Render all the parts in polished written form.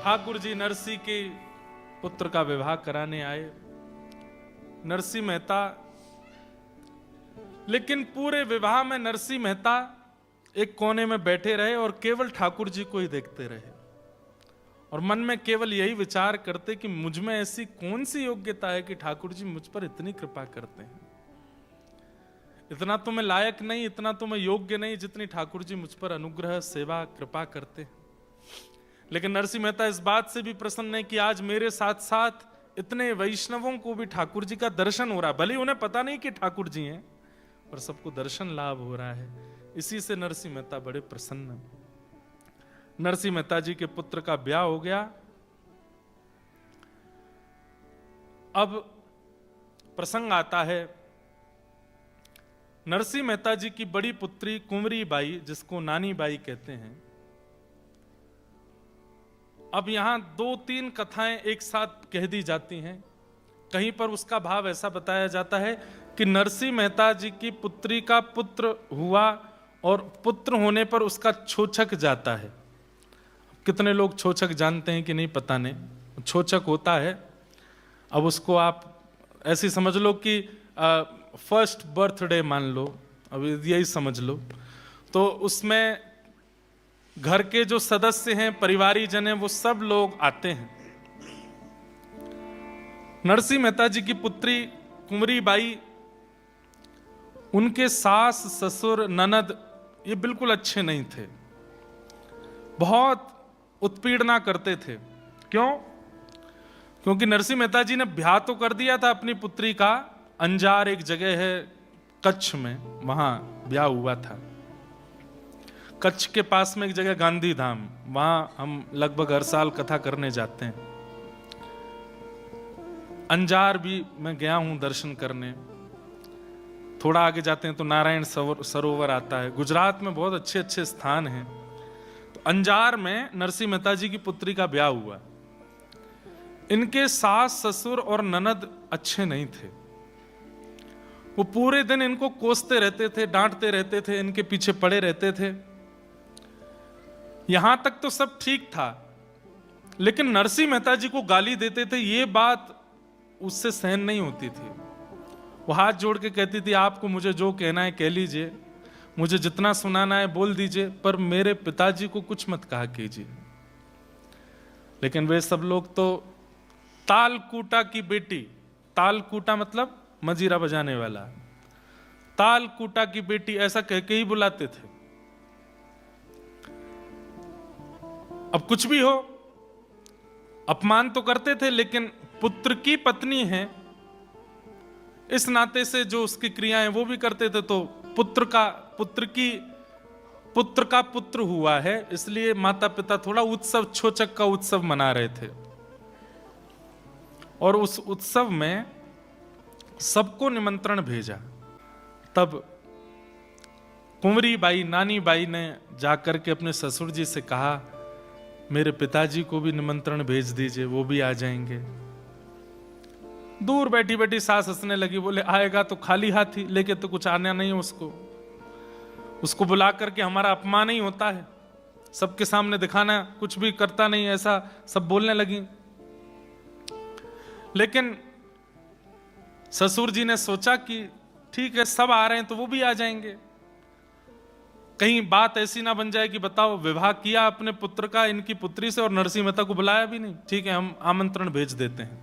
ठाकुर जी नरसी के पुत्र का विवाह कराने आए। नरसी मेहता, लेकिन पूरे विवाह में नरसी मेहता एक कोने में बैठे रहे और केवल ठाकुर जी को ही देखते रहे और मन में केवल यही विचार करते कि मुझ में ऐसी कौन सी योग्यता है कि ठाकुर जी मुझ पर इतनी कृपा करते हैं। इतना तो मैं लायक नहीं, इतना तो मैं योग्य नहीं जितनी ठाकुर जी मुझ पर अनुग्रह, सेवा, कृपा करते हैं। लेकिन नरसिंह मेहता इस बात से भी प्रसन्न है कि आज मेरे साथ साथ इतने वैष्णवों को भी ठाकुर जी का दर्शन हो रहा है। भले उन्हें पता नहीं कि ठाकुर जी हैं, पर सबको दर्शन लाभ हो रहा है। इसी से नरसिंह मेहता बड़े प्रसन्न। नरसिंह मेहता जी के पुत्र का ब्याह हो गया। अब प्रसंग आता है नरसिंह मेहता जी की बड़ी पुत्री कुंवरी बाई, जिसको नानी बाई कहते हैं। अब यहां 2-3 कथाएं एक साथ कह दी जाती हैं। कहीं पर उसका भाव ऐसा बताया जाता है कि नरसिंह मेहता जी की पुत्री का पुत्र हुआ और पुत्र होने पर उसका छोचक जाता है। कितने लोग छोचक जानते हैं कि नहीं पता नहीं, छोचक होता है। अब उसको आप ऐसी समझ लो कि फर्स्ट बर्थडे मान लो, अब यही समझ लो। तो उसमें घर के जो सदस्य हैं, परिवारी जन हैं, वो सब लोग आते हैं। नरसिंह मेहता जी की पुत्री कुंवरी बाई, उनके सास, ससुर, ननद ये बिल्कुल अच्छे नहीं थे, बहुत उत्पीड़ना करते थे। क्यों? क्योंकि नरसिंह मेहता जी ने ब्याह तो कर दिया था अपनी पुत्री का। अंजार एक जगह है कच्छ में, वहां ब्याह हुआ था। कच्छ के पास में एक जगह गांधी धाम, वहां हम लगभग हर साल कथा करने जाते हैं। अंजार भी मैं गया हूं दर्शन करने। थोड़ा आगे जाते हैं तो नारायण सरोवर आता है। गुजरात में बहुत अच्छे अच्छे स्थान हैं। तो अंजार में नरसिंह मेहता जी की पुत्री का ब्याह हुआ। इनके सास, ससुर और ननद अच्छे नहीं थे। वो पूरे दिन इनको कोसते रहते थे, डांटते रहते थे, इनके पीछे पड़े रहते थे। यहां तक तो सब ठीक था, लेकिन नरसिंह मेहता जी को गाली देते थे, ये बात उससे सहन नहीं होती थी। वो हाथ जोड़ के कहती थी, आपको मुझे जो कहना है कह लीजिए, मुझे जितना सुनाना है बोल दीजिए, पर मेरे पिताजी को कुछ मत कहा कीजिए। लेकिन वे सब लोग तो तालकूटा की बेटी, तालकूटा मतलब मजीरा बजाने वाला, तालकूटा की बेटी ऐसा कह के ही बुलाते थे। अब कुछ भी हो, अपमान तो करते थे, लेकिन पुत्र की पत्नी है इस नाते से जो उसकी क्रियाएं वो भी करते थे। तो पुत्र का पुत्र हुआ है, इसलिए माता पिता थोड़ा उत्सव, छोचक का उत्सव मना रहे थे। और उस उत्सव में सबको निमंत्रण भेजा। तब कुंवरी बाई, नानी बाई ने जाकर के अपने ससुर जी से कहा, मेरे पिताजी को भी निमंत्रण भेज दीजिए, वो भी आ जाएंगे। दूर बैठी बैठी सास हंसने लगी, बोले आएगा तो खाली हाथी, लेके तो कुछ आना नहीं उसको बुला करके हमारा अपमान ही होता है, सबके सामने दिखाना, कुछ भी करता नहीं, ऐसा सब बोलने लगी। लेकिन ससुर जी ने सोचा कि ठीक है, सब आ रहे हैं तो वो भी आ जाएंगे, कहीं बात ऐसी ना बन जाए कि बताओ विवाह किया अपने पुत्र का इनकी पुत्री से और नरसिंह मेहता को बुलाया भी नहीं। ठीक है, हम आमंत्रण भेज देते हैं।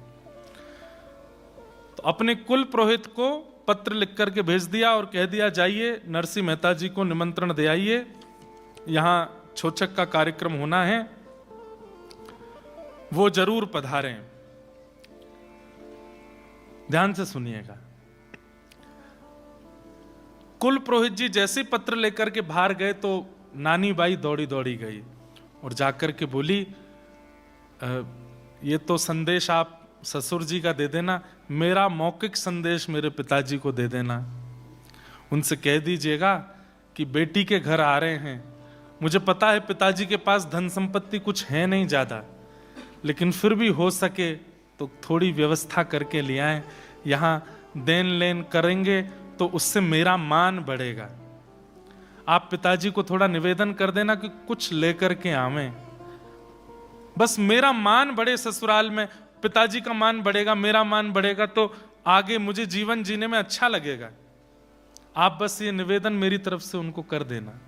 तो अपने कुल पुरोहित को पत्र लिख करके भेज दिया और कह दिया, जाइए नरसिंह मेहता जी को निमंत्रण दे आइए, यहां छोचक का कार्यक्रम होना है, वो जरूर पधारें। ध्यान से सुनिएगा। कुल पुरोहित जी जैसे पत्र लेकर के बाहर गए तो नानी बाई दौड़ी दौड़ी गई और जाकर के बोली, ये तो संदेश आप ससुर जी का दे देना, मेरा मौखिक संदेश मेरे पिताजी को दे देना। उनसे कह दीजिएगा कि बेटी के घर आ रहे हैं। मुझे पता है पिताजी के पास धन संपत्ति कुछ है नहीं ज्यादा, लेकिन फिर भी हो सके तो थोड़ी व्यवस्था करके ले आए। यहाँ देन लेन करेंगे तो उससे मेरा मान बढ़ेगा। आप पिताजी को थोड़ा निवेदन कर देना कि कुछ लेकर के आवें। बस मेरा मान बढ़े ससुराल में, पिताजी का मान बढ़ेगा, मेरा मान बढ़ेगा, तो आगे मुझे जीवन जीने में अच्छा लगेगा। आप बस ये निवेदन मेरी तरफ से उनको कर देना,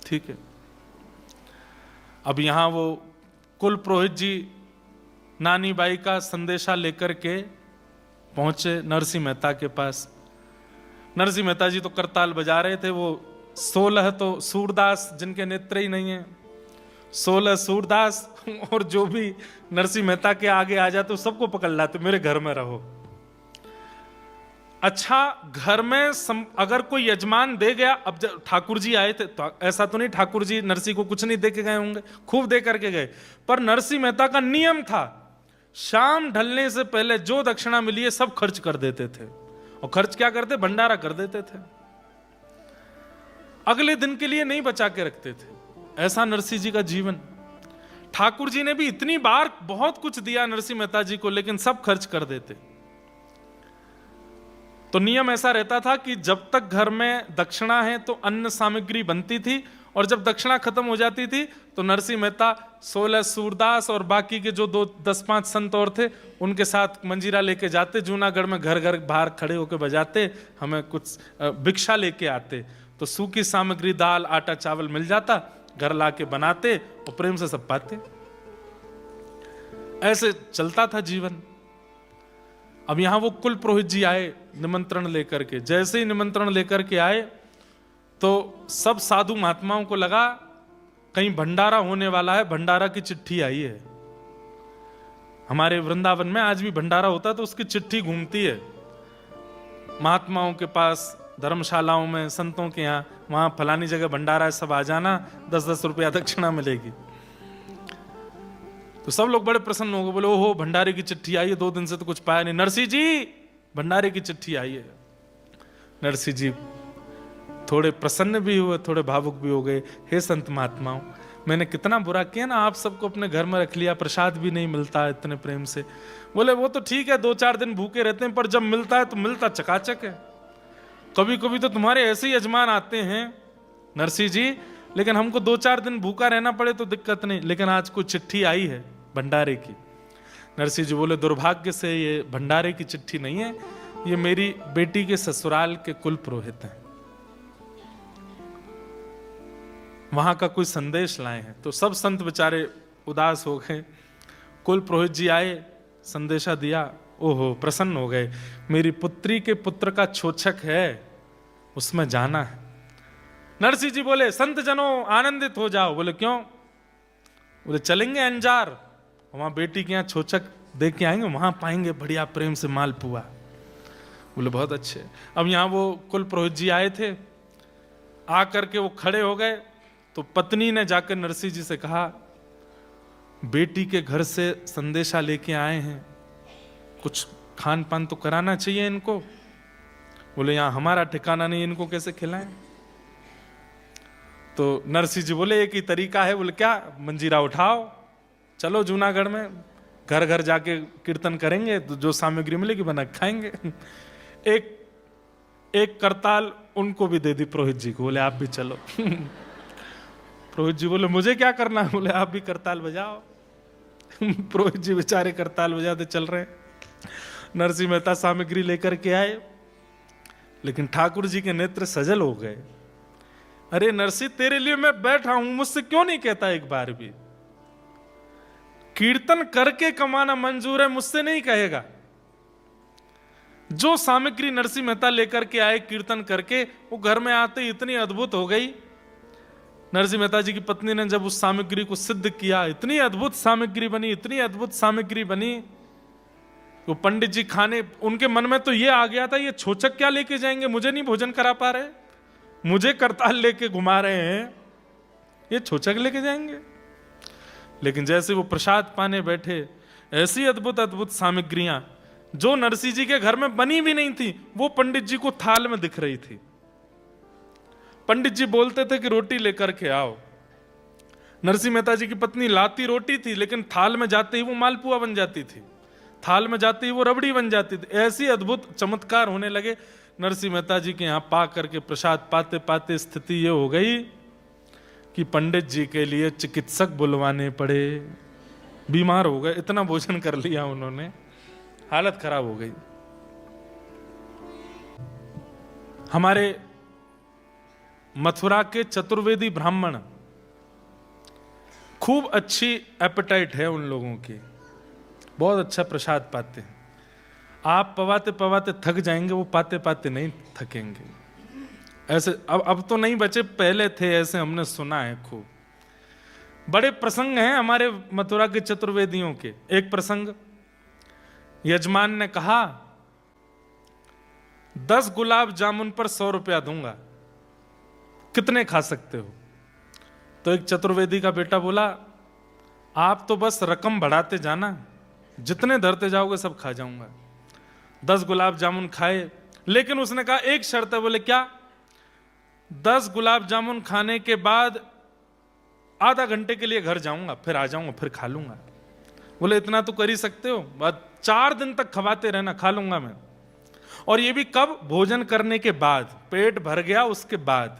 ठीक है। अब यहां वो कुल पुरोहित जी नानी बाई का संदेशा लेकर के पहुंचे नरसिंह मेहता के पास। नरसिंह मेहता जी तो करताल बजा रहे थे। वो 16 तो सूरदास जिनके नेत्र ही नहीं है, 16 सूरदास, और जो भी नरसिंह मेहता के आगे आ जाते सबको पकड़ लाते, मेरे घर में रहो। अच्छा, घर में अगर कोई यजमान दे गया, अब जब ठाकुर जी आए थे तो ऐसा तो नहीं ठाकुर जी नरसिंह को कुछ नहीं दे के गए होंगे, खूब दे करके गए, पर नरसिंह मेहता का नियम था शाम ढलने से पहले जो दक्षिणा मिली है सब खर्च कर देते थे। और खर्च क्या करते? भंडारा कर देते थे, अगले दिन के लिए नहीं बचा के रखते थे। ऐसा नरसिंह जी का जीवन। ठाकुर जी ने भी इतनी बार बहुत कुछ दिया नरसिंह मेहता जी को, लेकिन सब खर्च कर देते। तो नियम ऐसा रहता था कि जब तक घर में दक्षिणा है तो अन्न सामग्री बनती थी, और जब दक्षिणा खत्म हो जाती थी तो नरसिंह मेहता 16 सूरदास और बाकी के जो 10-5 संत और थे उनके साथ मंजीरा लेके जाते जूनागढ़ में, घर घर बाहर खड़े होकर बजाते, हमें कुछ भिक्षा लेके आते। तो सूखी सामग्री दाल आटा चावल मिल जाता, घर लाके बनाते और प्रेम से सब पाते। ऐसे चलता था जीवन। अब यहां वो कुल पुरोहित जी आए निमंत्रण लेकर के। जैसे ही निमंत्रण लेकर के आए तो सब साधु महात्माओं को लगा कहीं भंडारा होने वाला है, भंडारा की चिट्ठी आई है। हमारे वृंदावन में आज भी भंडारा होता है तो उसकी चिट्ठी घूमती है महात्माओं के पास, धर्मशालाओं में, संतों के यहाँ, वहां फलानी जगह भंडारा है, सब आ जाना, 10-10 रुपया दक्षिणा मिलेगी। तो सब लोग बड़े प्रसन्न हो गए, बोले ओहो भंडारे की चिट्ठी आई है, 2 दिन से तो कुछ पाया नहीं। नरसिंह जी भंडारे की चिट्ठी आई है। नरसिंह जी थोड़े प्रसन्न भी हुए, थोड़े भावुक भी हो गए। हे संत महात्माओं, मैंने कितना बुरा किया ना, आप सबको अपने घर में रख लिया, प्रसाद भी नहीं मिलता इतने प्रेम से। बोले वो तो ठीक है, 2-4 दिन भूखे रहते हैं, पर जब मिलता है तो मिलता चकाचक है। कभी कभी तो तुम्हारे ऐसे ही यजमान आते हैं नरसिंह जी, लेकिन हमको 2-4 दिन भूखा रहना पड़े तो दिक्कत नहीं, लेकिन आज कोई चिट्ठी आई है भंडारे की। नरसिंह जी बोले दुर्भाग्य से ये भंडारे की चिट्ठी नहीं है, ये मेरी बेटी के ससुराल के कुल पुरोहित हैं, वहां का कोई संदेश लाए हैं। तो सब संत बेचारे उदास हो गए। कुल पुरोहित जी आए, संदेशा दिया, ओहो प्रसन्न हो गए, मेरी पुत्री के पुत्र का छोचक है, उसमें जाना है। नरसिंह जी बोले संत जनों आनंदित हो जाओ। बोले क्यों? बोले चलेंगे अंजार, वहां बेटी के यहाँ छोचक देख के आएंगे, वहां पाएंगे बढ़िया प्रेम से मालपुआ। बोले बहुत अच्छे। अब यहाँ वो कुल पुरोहित जी आए थे, आकर के वो खड़े हो गए। तो पत्नी ने जाकर नरसिंह जी से कहा बेटी के घर से संदेशा लेके आए हैं, कुछ खान पान तो कराना चाहिए इनको। बोले यहाँ हमारा ठिकाना नहीं, इनको कैसे खिलाएं? तो नरसिंह जी बोले एक ही तरीका है। बोले क्या? मंजीरा उठाओ, चलो जूनागढ़ में घर घर जाके कीर्तन करेंगे, तो जो सामग्री मिलेगी बना खाएंगे। एक करताल उनको भी दे दी पुरोहित जी को। बोले आप भी चलो। पुरोहित जी बोले मुझे क्या करना है? बोले आप भी करताल बजाओ। पुरोहित जी बेचारे करताल बजाते चल रहे। नरसिंह मेहता सामग्री लेकर के आए, लेकिन ठाकुर जी के नेत्र सजल हो गए। अरे नरसिंह तेरे लिए मैं बैठा हूं, मुझसे क्यों नहीं कहता एक बार भी? कीर्तन करके कमाना मंजूर है, मुझसे नहीं कहेगा। जो सामग्री नरसिंह मेहता लेकर के आए कीर्तन करके, वो घर में आते ही इतनी अद्भुत हो गई। नरसिंह मेहता जी की पत्नी ने जब उस सामग्री को सिद्ध किया, इतनी अद्भुत सामग्री बनी, इतनी अद्भुत सामग्री बनी। वो पंडित जी खाने, उनके मन में तो ये आ गया था ये छोचक क्या लेके जाएंगे, मुझे नहीं भोजन करा पा रहे, मुझे करताल लेके घुमा रहे हैं, ये छोचक लेके जाएंगे। लेकिन जैसे वो प्रसाद पाने बैठे, ऐसी अद्भुत अद्भुत सामग्रियां जो नरसिंह जी के घर में बनी भी नहीं थी, वो पंडित जी को थाल में दिख रही थी। पंडित जी बोलते थे कि रोटी लेकर के आओ। नरसिंह मेहता जी की पत्नी लाती रोटी थी, लेकिन थाल में जाते ही वो मालपुआ बन जाती थी, थाल में जाते ही वो रबड़ी बन जाती थी। ऐसी अद्भुत चमत्कार होने लगे। नरसिंह मेहता जी के यहाँ पा करके प्रसाद पाते पाते स्थिति ये हो गई कि पंडित जी के लिए चिकित्सक बुलवाने पड़े। बीमार हो गए, इतना भोजन कर लिया उन्होंने, हालत खराब हो गई। हमारे मथुरा के चतुर्वेदी ब्राह्मण, खूब अच्छी एपेटाइट है उन लोगों की, बहुत अच्छा प्रसाद पाते हैं। आप पवाते पवाते थक जाएंगे, वो पाते पाते नहीं थकेंगे। ऐसे अब तो नहीं बचे, पहले थे ऐसे, हमने सुना है खूब। बड़े प्रसंग हैं हमारे मथुरा के चतुर्वेदियों के। एक प्रसंग, यजमान ने कहा 10 गुलाब जामुन पर 100 रुपया दूंगा, कितने खा सकते हो? तो एक चतुर्वेदी का बेटा बोला, आप तो बस रकम बढ़ाते जाना, जितने धरते जाओगे सब खा जाऊंगा। 10 गुलाब जामुन खाए, लेकिन उसने कहा एक शर्त है। बोले क्या? 10 गुलाब जामुन खाने के बाद आधा घंटे के लिए घर जाऊंगा, फिर आ जाऊंगा, फिर खा लूंगा। बोले इतना तो कर ही सकते हो, बाद 4 दिन तक खवाते रहना, खा लूंगा मैं। और ये भी कब? भोजन करने के बाद, पेट भर गया उसके बाद।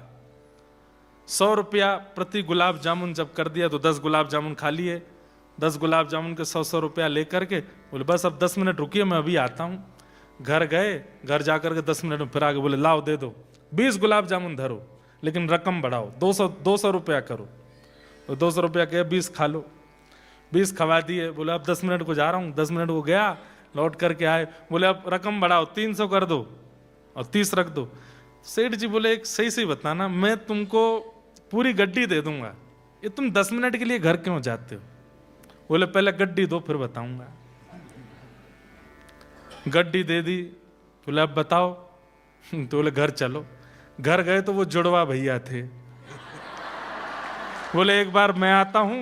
100 रुपया प्रति गुलाब जामुन जब कर दिया तो 10 गुलाब जामुन खा लिए। 10 गुलाब जामुन के 100 रुपया लेकर के बोले बस अब 10 मिनट रुकिए, मैं अभी आता हूं। घर गए, घर जाकर के 10 मिनट में फिर आगे बोले लाओ दे दो, 20 गुलाब जामुन धरो, लेकिन रकम बढ़ाओ, 200 रुपया करो। तो 200 रुपया कहे 20 खा लो, 20 खवा दिए। बोले अब 10 मिनट को जा रहा हूँ। 10 मिनट को गया, लौट करके आए, बोले अब रकम बढ़ाओ, 300 कर दो और 30 रख दो। सेठ जी बोले एक सही सही बताना, मैं तुमको पूरी गड्डी दे दूंगा, ये तुम 10 मिनट के लिए घर क्यों जाते हो? बोले पहले गड्डी दो फिर बताऊंगा। गड्डी दे दी। बोले अब बताओ। तो बोले घर चलो। घर गए तो वो जुड़वा भैया थे। बोले एक बार मैं आता हूं,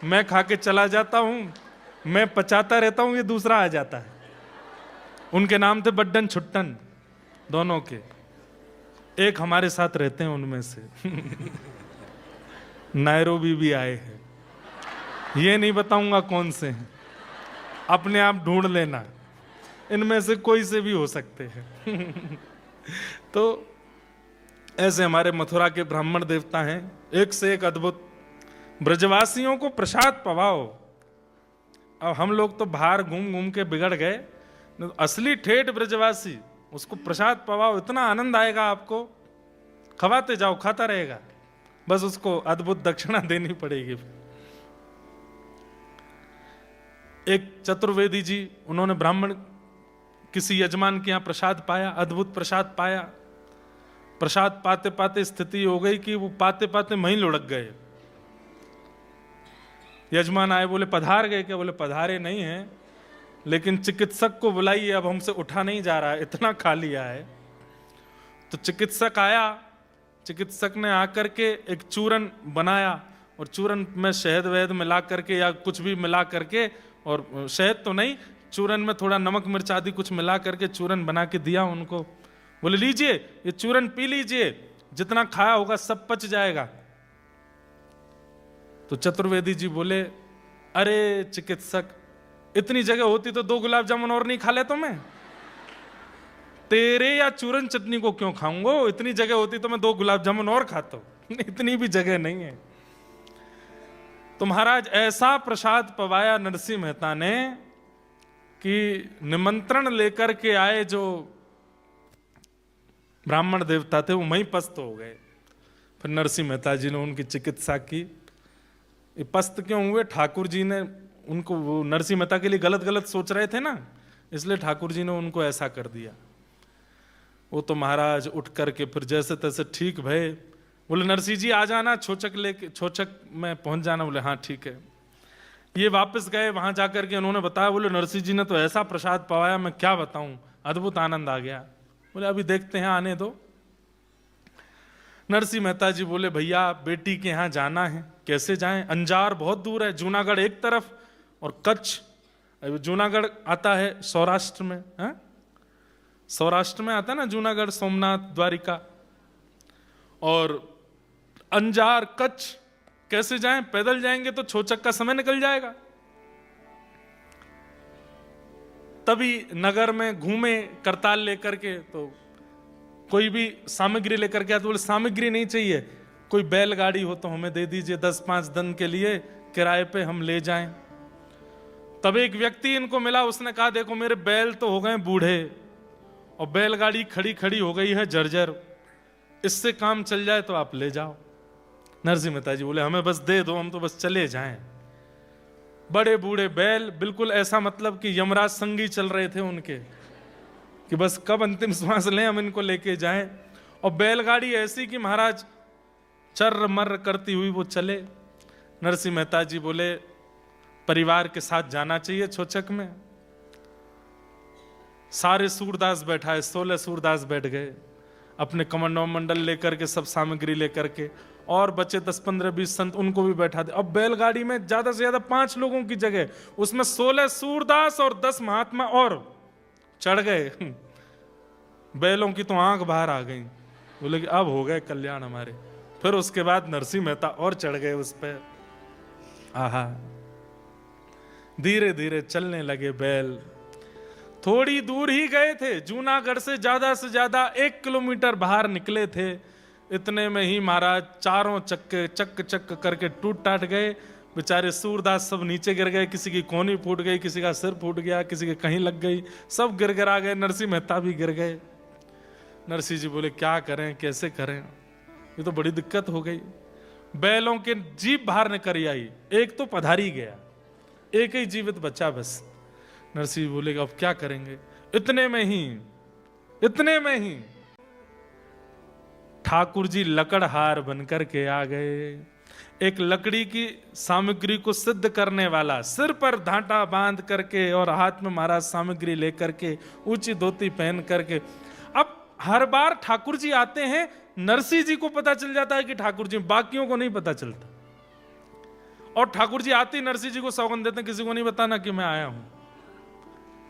मैं खा के चला जाता हूं, मैं पचाता रहता हूं, ये दूसरा आ जाता है। उनके नाम थे बड्डन छुट्टन, दोनों के। एक हमारे साथ रहते हैं उनमें से। नैरोबी भी आए हैं, ये नहीं बताऊंगा कौन से हैं, अपने आप ढूंढ लेना, इनमें से कोई से भी हो सकते हैं। तो ऐसे हमारे मथुरा के ब्राह्मण देवता हैं, एक से एक अद्भुत। ब्रजवासियों को प्रसाद पवाओ। अब हम लोग तो बाहर घूम घूम के बिगड़ गए, असली ठेठ ब्रजवासी, उसको प्रसाद पवाओ, इतना आनंद आएगा आपको, खवाते जाओ, खाता रहेगा, बस उसको अद्भुत दक्षिणा देनी पड़ेगी। एक चतुर्वेदी जी, उन्होंने ब्राह्मण किसी यजमान के यहां प्रसाद पाया, अद्भुत प्रसाद पाया। प्रसाद पाते पाते स्थिति हो गई कि वो पाते पाते वहीं लुढ़क गए। यजमान आए, बोले पधार गए क्या? बोले पधारे नहीं है, लेकिन चिकित्सक को बुलाइए, अब हमसे उठा नहीं जा रहा है, इतना खा लिया है। तो चिकित्सक आया, चिकित्सक ने आकर के एक चूरन बनाया, और चूरन में शहद वहद मिला करके या कुछ भी मिला करके, और शहद तो नहीं, चूरन में थोड़ा नमक मिर्च आदि कुछ मिला करके चूरन बना के दिया उनको। बोले लीजिए ये चूरन पी लीजिए, जितना खाया होगा सब पच जाएगा। तो चतुर्वेदी जी बोले अरे चिकित्सक, इतनी जगह होती तो 2 गुलाब जामुन और नहीं खा लेता मैं? तेरे या चूरन चटनी को क्यों खाऊंगा? इतनी जगह होती तो मैं 2 गुलाब जामुन और खाता हूं। इतनी भी जगह नहीं है। तो महाराज ऐसा प्रसाद पवाया नरसिंह मेहता ने कि निमंत्रण लेकर के आए जो ब्राह्मण देवता थे वो वहीं पस्त हो गए। फिर नरसिंह मेहता जी ने उनकी चिकित्सा की। ये पस्त क्यों हुए? ठाकुर जी ने उनको, वो नरसिंह मेहता के लिए गलत गलत सोच रहे थे ना, इसलिए ठाकुर जी ने उनको ऐसा कर दिया। वो तो महाराज उठ करके फिर जैसे तैसे ठीक भये। बोले नरसिंह जी आ जाना, छोचक लेके, छोचक में पहुंच जाना। बोले हाँ ठीक है। ये वापस गए, वहां जाकर के उन्होंने बताया, बोले नरसिंह जी ने तो ऐसा प्रसाद पवाया, मैं क्या बताऊं, अद्भुत आनंद आ गया। बोले अभी देखते हैं, आने दो। नरसिंह मेहता जी बोले भैया बेटी के यहाँ जाना है, कैसे जाएं? अंजार बहुत दूर है, जूनागढ़ एक तरफ और कच्छ, जूनागढ़ आता है सौराष्ट्र में, है? सौराष्ट्र में आता है ना जूनागढ़, सोमनाथ, द्वारिका, और अंजार कच्छ कैसे जाएं? पैदल जाएंगे तो छोचक का समय निकल जाएगा। तभी नगर में घूमे करताल लेकर के, तो कोई भी सामग्री लेकर के आया तो बोले सामग्री नहीं चाहिए, कोई बैलगाड़ी हो तो हमें दे दीजिए 10-5 दिन के लिए किराए पे, हम ले जाएं। तब एक व्यक्ति इनको मिला, उसने कहा देखो मेरे बैल तो हो गए बूढ़े और बैलगाड़ी खड़ी खड़ी हो गई है जर्जर, इससे काम चल जाए तो आप ले जाओ। नरसिंह मेहता जी बोले हमें बस दे दो, हम तो बस चले जाएं। बड़े बूढ़े बैल, बिल्कुल ऐसा मतलब कि यमराज संगी चल रहे थे उनके, कि बस कब अंतिम श्वास लें हम इनको लेके जाएं। और बैलगाड़ी ऐसी कि महाराज चर्र मर्र करती हुई वो चले। नरसिंह मेहता जी बोले परिवार के साथ जाना चाहिए छोचक में। सारे सूरदास बैठा है, 16 सूरदास बैठ गए अपने कमंडल मंडल लेकर के, सब सामग्री लेकर के, और बचे 10, 15, 20 संत, उनको भी बैठा दे। अब बैलगाड़ी में ज्यादा से ज्यादा 5 लोगों की जगह, उसमें 16 सूरदास और 10 महात्मा और चढ़ गए। बैलों की तो आंख बाहर आ गई, बोले कि अब हो गए कल्याण हमारे। फिर उसके बाद नरसिंह मेहता और चढ़ गए उस पर। आहा, धीरे धीरे चलने लगे बैल। थोड़ी दूर ही गए थे, जूनागढ़ से ज्यादा 1 किलोमीटर बाहर निकले थे। इतने में ही महाराज चारों चक्के चक चक करके टूट टाट गए। बेचारे सूरदास सब नीचे गिर गए, किसी की कोहनी फूट गई, किसी का सिर फूट गया, किसी के कहीं लग गई, सब गिर गिरा गए। नरसिंह मेहता भी गिर गए। नरसिंह जी बोले क्या करें, कैसे करें, ये तो बड़ी दिक्कत हो गई। बैलों के जीभ बाहर निकल आई, एक तो पधारी गया, एक ही जीवित बचा बस। नरसिंह जी बोले अब क्या करेंगे। इतने में ही ठाकुर जी लकड़हार बनकर के आ गए। एक लकड़ी की सामग्री को सिद्ध करने वाला, सिर पर धांटा बांध करके और हाथ में महाराज सामग्री लेकर के, ऊंची धोती पहन करके। अब हर बार ठाकुर जी आते हैं, नरसिंह जी को पता चल जाता है कि ठाकुर जी, बाकियों को नहीं पता चलता। और ठाकुर जी आते ही नरसिंह जी को सौगंध देते हैं किसी को नहीं बताना कि मैं आया हूं।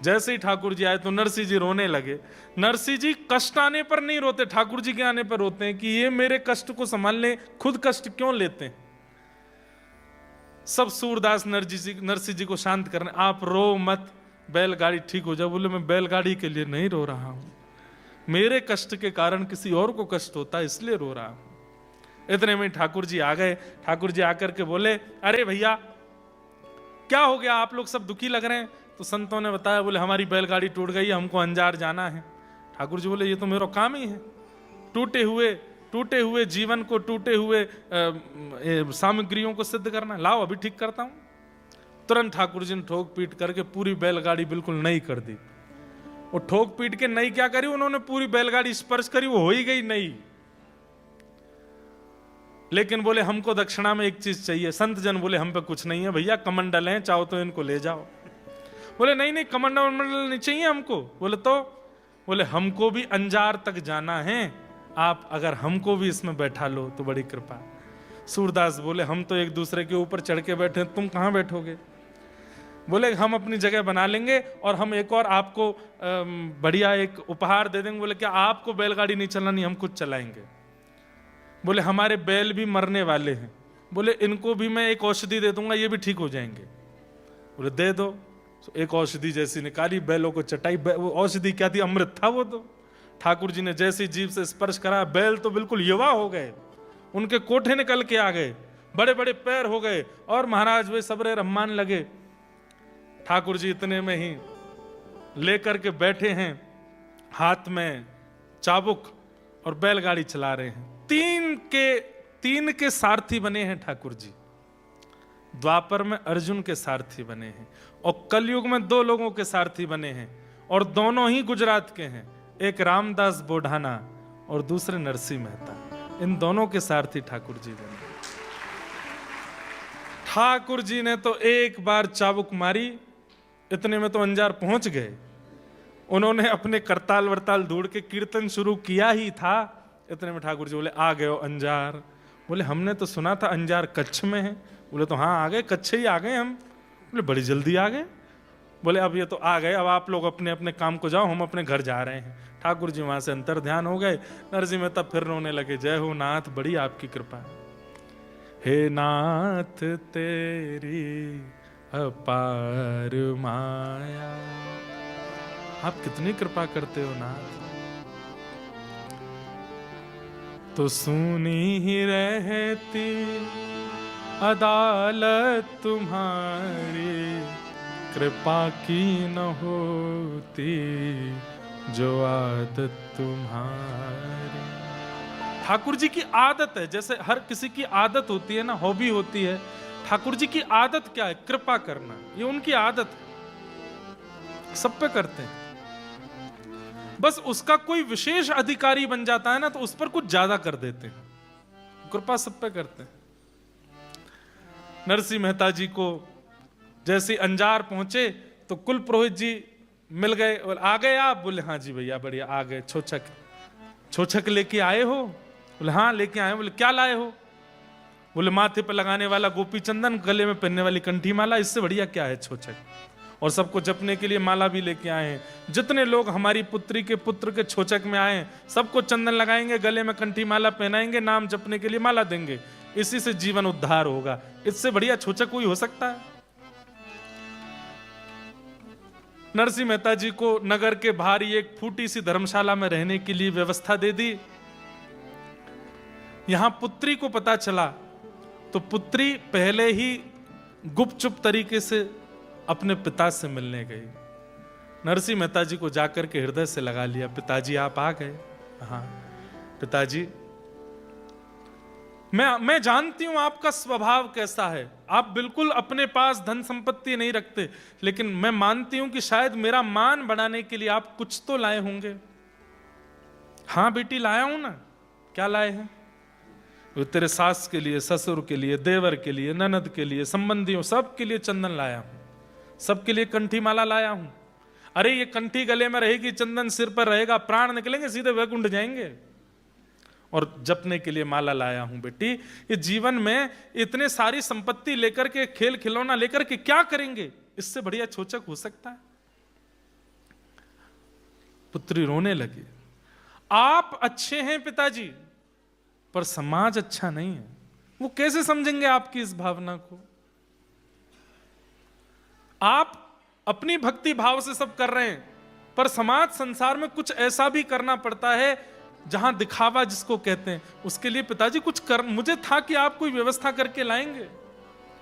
जैसे ही ठाकुर जी आए तो नरसिंह जी रोने लगे। नरसिंह जी कष्ट आने पर नहीं रोते, ठाकुर जी के आने पर रोते हैं कि ये मेरे कष्ट को संभालने खुद कष्ट क्यों लेते हैं। सब सूरदास नरसिंह जी को शांत करने, आप रो मत, बैलगाड़ी ठीक हो जाए। बोले मैं बैलगाड़ी के लिए नहीं रो रहा हूं, मेरे कष्ट के कारण किसी और को कष्ट होता है इसलिए रो रहा हूं। इतने में ठाकुर जी आ गए। ठाकुर जी आकर के बोले अरे भैया क्या हो गया, आप लोग सब दुखी लग रहे हैं। तो संतों ने बताया, बोले हमारी बैलगाड़ी टूट गई, हमको अंजार जाना है। ठाकुर जी बोले ये तो मेरा काम ही है, टूटे हुए जीवन को, टूटे हुए सामग्रियों को सिद्ध करना, लाओ अभी ठीक करता हूं। तुरंत ठाकुर जी ने ठोक पीट करके पूरी बैलगाड़ी बिल्कुल नई कर दी। वो ठोक पीट के नई क्या करी, उन्होंने पूरी बैलगाड़ी स्पर्श करी, वो हो ही गई नई। लेकिन बोले हमको दक्षिणा में एक चीज चाहिए। संत जन बोले हम पे कुछ नहीं है भैया, कमंडल हैं, चाहो तो इनको ले जाओ। बोले नहीं कमंडल नहीं चाहिए हमको। बोले हमको भी अंजार तक जाना है, आप अगर हमको भी इसमें बैठा लो तो बड़ी कृपा। सूरदास बोले हम तो एक दूसरे के ऊपर चढ़ के बैठे, तुम कहां बैठोगे। बोले हम अपनी जगह बना लेंगे और हम एक और आपको बढ़िया एक उपहार दे देंगे। बोले क्या आपको बैलगाड़ी नहीं चलानी, हम खुद चलाएंगे। बोले हमारे बैल भी मरने वाले हैं, बोले इनको भी मैं एक औषधि दे दूंगा, ये भी ठीक हो जाएंगे। बोले दे दो। तो एक औषधि जैसी निकाली, बैलों को चटाई। वो औषधि क्या थी, अमृत था वो तो। ठाकुर जी ने जैसी जीभ से स्पर्श करा, बैल तो बिल्कुल युवा हो गए, उनके कोठे निकल के आ गए, बड़े बड़े पैर हो गए, और महाराज वे सबरे रम्मान लगे। ठाकुर जी इतने में ही लेकर के बैठे हैं, हाथ में चाबुक और बैलगाड़ी चला रहे हैं। तीन के सारथी बने हैं ठाकुर जी। द्वापर में अर्जुन के सारथी बने हैं और कलयुग में 2 लोगों के सारथी बने हैं, और दोनों ही गुजरात के हैं, एक रामदास बोढ़ाना और दूसरे नरसिंह मेहता। इन दोनों के सारथी ठाकुर जी बने। ठाकुर जी ने तो एक बार चाबुक मारी, इतने में तो अंजार पहुंच गए। उन्होंने अपने करताल वरताल ढूंढ के कीर्तन शुरू किया ही था, इतने में ठाकुर जी बोले आ गए हो अंजार। बोले हमने तो सुना था अंजार कच्छ में है। बोले तो हाँ आ गए, कच्छ ही आ गए हम। बोले बड़ी जल्दी आ गए। बोले अब ये तो आ गए, अब आप लोग अपने अपने काम को जाओ, हम अपने घर जा रहे हैं। ठाकुर जी वहां से अंतर ध्यान हो गए। नरसिंह मेहता फिर रोने लगे, जय हो नाथ, बड़ी आपकी कृपा है। हे नाथ तेरी अपार माया, आप कितनी कृपा करते हो नाथ। तो सुनी ही रहती अदालत तुम्हारी, कृपा की न होती जो आदत तुम्हारी। ठाकुर जी की आदत है, जैसे हर किसी की आदत होती है ना, हॉबी होती है, ठाकुर जी की आदत क्या है? कृपा करना। ये उनकी आदत है, सब पे करते हैं। बस उसका कोई विशेष अधिकारी बन जाता है ना, तो उस पर कुछ ज्यादा कर देते हैं। कृपा सब पे करते हैं। नरसिंह मेहता जी को जैसे अंजार पहुंचे तो कुल पुरोहित जी मिल गए और आ गए आप? बोले हाँ जी भैया बढ़िया आ गए। छोछक लेके आए हो? बोले हाँ लेके आए। बोले क्या लाए हो? बोले माथे पे लगाने वाला गोपी चंदन, गले में पहनने वाली कंठी माला, इससे बढ़िया क्या है छोछक। और सबको जपने के लिए माला भी लेके आए हैं। जितने लोग हमारी पुत्री के पुत्र के छोचक में आए सबको चंदन लगाएंगे, गले में कंठी माला पहनाएंगे, नाम जपने के लिए माला देंगे, इसी से जीवन उद्धार होगा। इससे बढ़िया छोचक कोई हो सकता है? नरसिंह मेहता जी को नगर के बाहर एक फूटी सी धर्मशाला में रहने के लिए व्यवस्था दे दी। यहां पुत्री को पता चला तो पुत्री पहले ही गुपचुप तरीके से अपने पिता से मिलने गई। नरसिंह मेहता जी को जाकर के हृदय से लगा लिया। पिताजी आप आ गए? हाँ पिताजी, मैं जानती हूं आपका स्वभाव कैसा है। आप बिल्कुल अपने पास धन संपत्ति नहीं रखते, लेकिन मैं मानती हूं कि शायद मेरा मान बढ़ाने के लिए आप कुछ तो लाए होंगे। हाँ बेटी लाया हूं ना। क्या लाए हैं? वो तेरे सास के लिए, ससुर के लिए, देवर के लिए, ननद के लिए, संबंधियों सबके लिए चंदन लाया हूं, सबके लिए कंठी माला लाया हूं। अरे ये कंठी गले में रहेगी, चंदन सिर पर रहेगा, प्राण निकलेंगे सीधे वैकुंठ जाएंगे। और जपने के लिए माला लाया हूं बेटी। ये जीवन में इतने सारी संपत्ति लेकर के, खेल खिलौना लेकर के क्या करेंगे? इससे बढ़िया छोचक हो सकता है? पुत्री रोने लगी। आप अच्छे हैं पिताजी, पर समाज अच्छा नहीं है। वो कैसे समझेंगे आपकी इस भावना को? आप अपनी भक्ति भाव से सब कर रहे हैं, पर समाज संसार में कुछ ऐसा भी करना पड़ता है जहां दिखावा जिसको कहते हैं। उसके लिए पिताजी कुछ कर, मुझे था कि आप कोई व्यवस्था करके लाएंगे,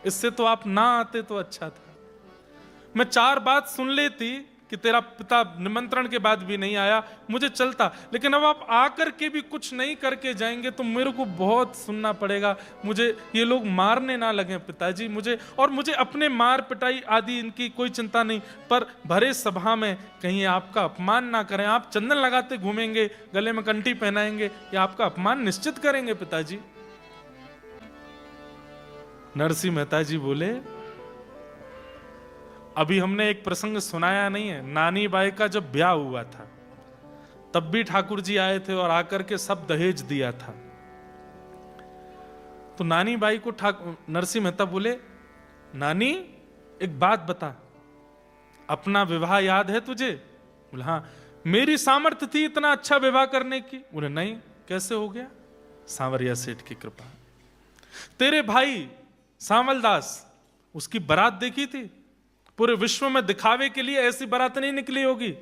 इससे तो आप ना आते तो अच्छा था। मैं 4 बात सुन लेती कि तेरा पिता निमंत्रण के बाद भी नहीं आया, मुझे चलता, लेकिन अब आप आकर के भी कुछ नहीं करके जाएंगे तो मेरे को बहुत सुनना पड़ेगा। मुझे ये लोग मारने ना लगे पिताजी, मुझे अपने मार पिटाई आदि इनकी कोई चिंता नहीं, पर भरे सभा में कहीं आपका अपमान ना करें। आप चंदन लगाते घूमेंगे, गले में कंठी पहनाएंगे, ये आपका अपमान निश्चित करेंगे पिताजी। नरसिंह मेहता जी बोले, अभी हमने एक प्रसंग सुनाया नहीं है। नानी बाई का जब ब्याह हुआ था तब भी ठाकुर जी आए थे और आकर के सब दहेज दिया था। तो नानी बाई को नरसिंह मेहता बोले, नानी एक बात बता, अपना विवाह याद है तुझे? बोले हाँ। मेरी सामर्थ्य थी इतना अच्छा विवाह करने की? बोले नहीं। कैसे हो गया? सांवरिया सेठ की कृपा। तेरे भाई सांवल दास, उसकी बारात देखी थी? पूरे विश्व में दिखावे के लिए ऐसी बारात नहीं निकली होगी,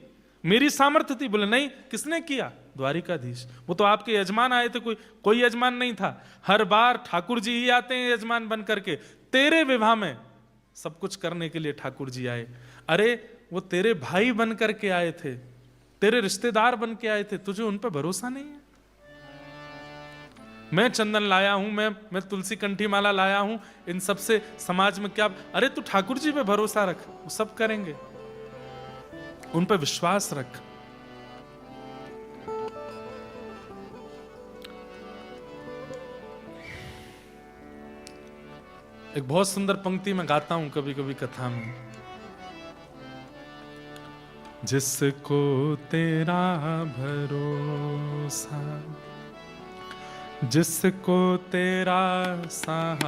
मेरी सामर्थ्य थी। बोले नहीं। किसने किया? द्वारिकाधीश। वो तो आपके यजमान आए थे, कोई यजमान नहीं था। हर बार ठाकुर जी ही आते हैं यजमान बन करके। तेरे विवाह में सब कुछ करने के लिए ठाकुर जी आए। अरे वो तेरे भाई बन करके आए थे, तेरे रिश्तेदार बन के आए थे, तुझे उन पर भरोसा नहीं है? मैं चंदन लाया हूं, मैं तुलसी कंठी माला लाया हूं, इन सब से समाज में क्या? अरे तू ठाकुर जी पे भरोसा रख, वो सब करेंगे, उन पे विश्वास रख। एक बहुत सुंदर पंक्ति मैं गाता हूं कभी कभी कथा में। जिसको तेरा भरोसा, जिसको तेरा सहारा,